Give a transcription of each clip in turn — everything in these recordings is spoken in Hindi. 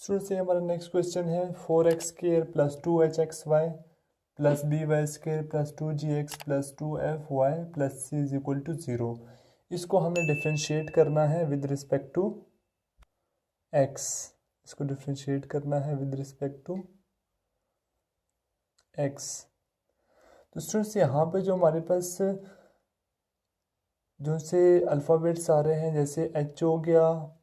स्टूडेंट्स ये हमारा नेक्स्ट क्वेश्चन है 4x² plus 2hxy plus by² plus 2gx plus 2fy plus c is equal to 0। इसको हमें डिफ्रेंशिएट करना है विद रिस्पेक्ट टू x। इसको डिफ्रेंशिएट करना है विद रिस्पेक्ट टू x। तो स्टूडेंट्स यहाँ पे जो हमारे पास जो से अल्फ़ाबेट्स आ रहे हैं जैसे h हो गया,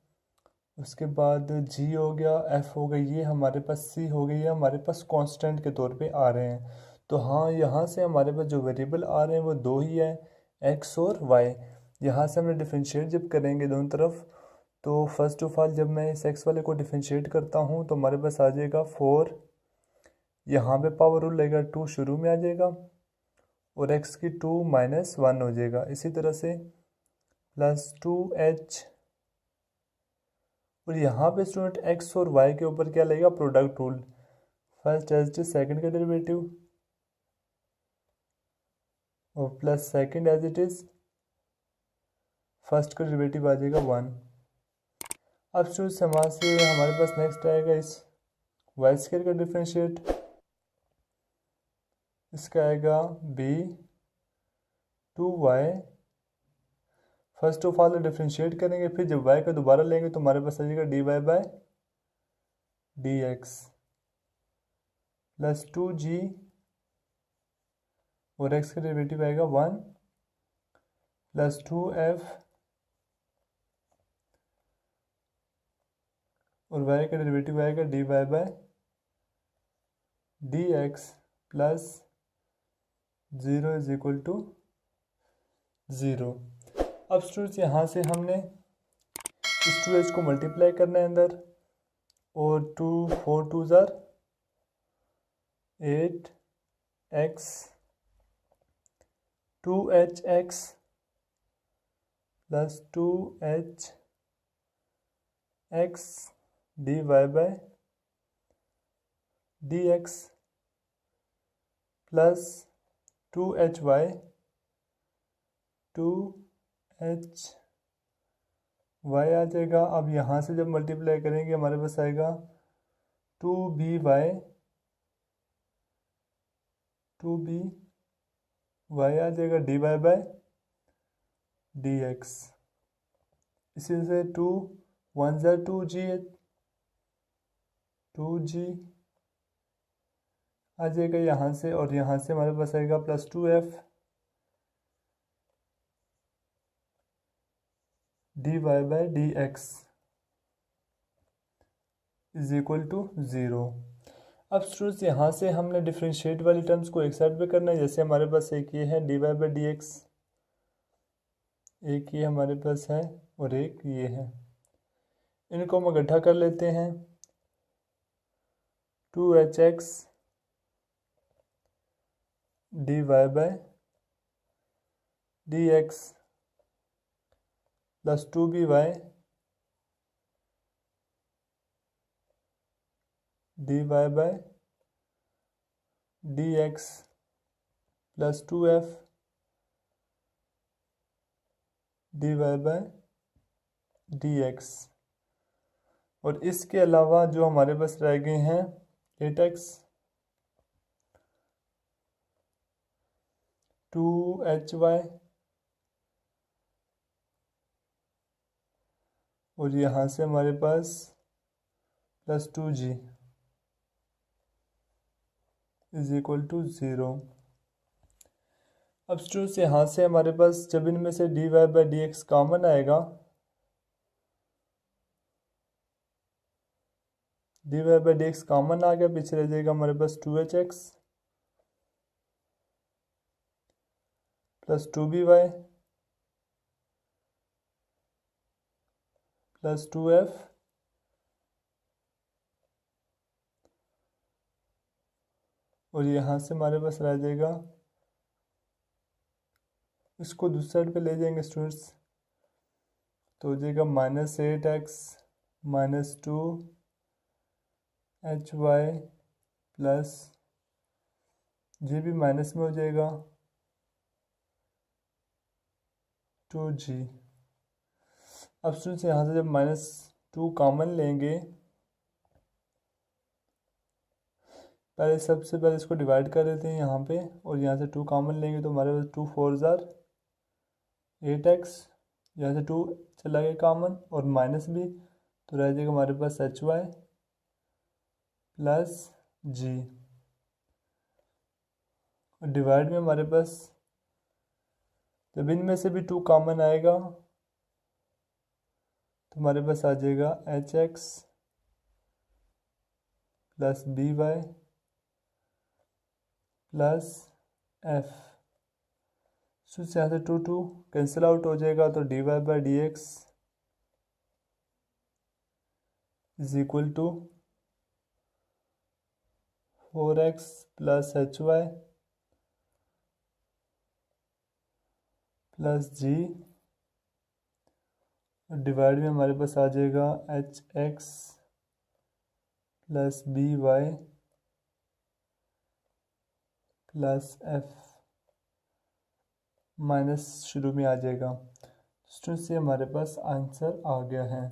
उसके बाद g हो गया, f हो गई, ये हमारे पास c हो गई, ये हमारे पास कांस्टेंट के तौर पे आ रहे हैं। तो हाँ, यहाँ से हमारे पास जो वेरिएबल आ रहे हैं वो दो ही है, x और y। यहाँ से हमने डिफरेंशिएट जब करेंगे दोनों तरफ, तो फर्स्ट ऑफ ऑल जब मैं इस x वाले को डिफरेंशिएट करता हूँ तो हमारे पास आ जाएगा 4, यहाँ पे पावर रूल लगेगा 2 शुरू में आ जाएगा और x की 2 माइनस 1 हो जाएगा। इसी तरह से प्लस 2h, और यहाँ पे स्टूडेंट x और y के ऊपर क्या लगेगा, product rule. First as it is second का डेरिवेटिव और plus second as it is first का डेरिवेटिव आ जाएगा 1। अब स्टूडेंट्स हमारे पास नेक्स्ट आएगा इस y² का डिफ्रेंशिएट। इसका आएगा b2y। First of all differentiate करेंगे, फिर जब y का दोबारा लेंगे तो हमारे पास आ जाएगा dy/dx प्लस 2g और x का डेरिवेटिव आएगा 1 प्लस 2f और y का डेरिवेटिव आएगा dy/dx plus 0 is equal to 0। अब स्टूडेंट्स यहाँ से हमने इस 2h को मल्टीप्लाई करना है अंदर, और 4 2 ज़ार 8x 2hx plus 2hx dy/dx plus 2hy 2hy आ जाएगा। अब यहाँ से जब मल्टीप्लाई करेंगे हमारे पास आएगा 2by आ जाएगा dy/dx। इसी से 2 1 ज़ा 2g आ जाएगा यहाँ से, और यहाँ से हमारे पास आएगा plus 2f dy/dx is equal to 0। अब स्टूडेंट्स यहाँ से हमने डिफरेंशिएट वाली टर्म्स को एक साइड पे करना है। जैसे हमारे पास एक ये है dy/dx, एक ये हमारे पास है और एक ये है, इनको हम इकट्ठा कर लेते हैं। 2hx dy/dx plus 2by dy/dx plus 2f dy/dx, और इसके अलावा जो हमारे पास रह गए हैं 8x 2hy और यहाँ से हमारे पास plus 2g is equal to 0। अब स्टूडेंट्स यहाँ से हमारे पास जब इनमें से dy/dx कॉमन आएगा, dy/dx कॉमन आ गया, पीछे रह जाएगा हमारे पास 2hx plus 2by plus 2f और यहाँ से हमारे पास रह जाएगा, इसको दूसरी साइड पे ले जाएंगे स्टूडेंट्स तो हो जाएगा -8x माइनस 2hy प्लस ये भी माइनस में हो जाएगा 2g। अब स्टूडेंट्स यहाँ से जब -2 कॉमन लेंगे पहले सबसे पहले इसको डिवाइड कर देते हैं यहाँ पे, और यहाँ से 2 कॉमन लेंगे तो हमारे पास 2 4 ज़ार 8x, यहाँ से 2 चला गया कॉमन और माइनस भी, तो रह जाएगा हमारे पास HY प्लस G। और डिवाइड में हमारे पास जब इनमें से भी 2 कॉमन आएगा तो हमारे पास आ जाएगा HX प्लस BY प्लस F। सो यहाँ से 2 2 कैंसिल आउट हो जाएगा, तो dy/dx is equal to 4x plus HY plus G। और डिवाइड में हमारे पास आ जाएगा HX प्लस BY प्लस F, माइनस शुरू में आ जाएगा। स्टूडेंट्स ये हमारे पास आंसर आ गया है।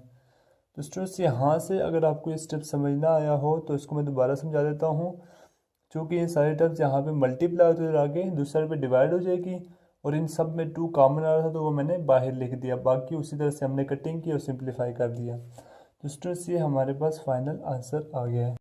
तो स्टूडेंट्स यहाँ से अगर आपको ये स्टेप समझ ना आया हो तो इसको मैं दोबारा समझा देता हूँ। क्योंकि ये सारे टर्म्स यहाँ पे मल्टीप्लाई होते आगे दूसरे साइड पे डिवाइड हो जाएगी, और इन सब में 2 कॉमन आ रहा था तो वो मैंने बाहर लिख दिया, बाकी उसी तरह से हमने कटिंग की और सिंप्लीफाई कर दिया। तो स्टूडेंट्स ये हमारे पास फाइनल आंसर आ गया है।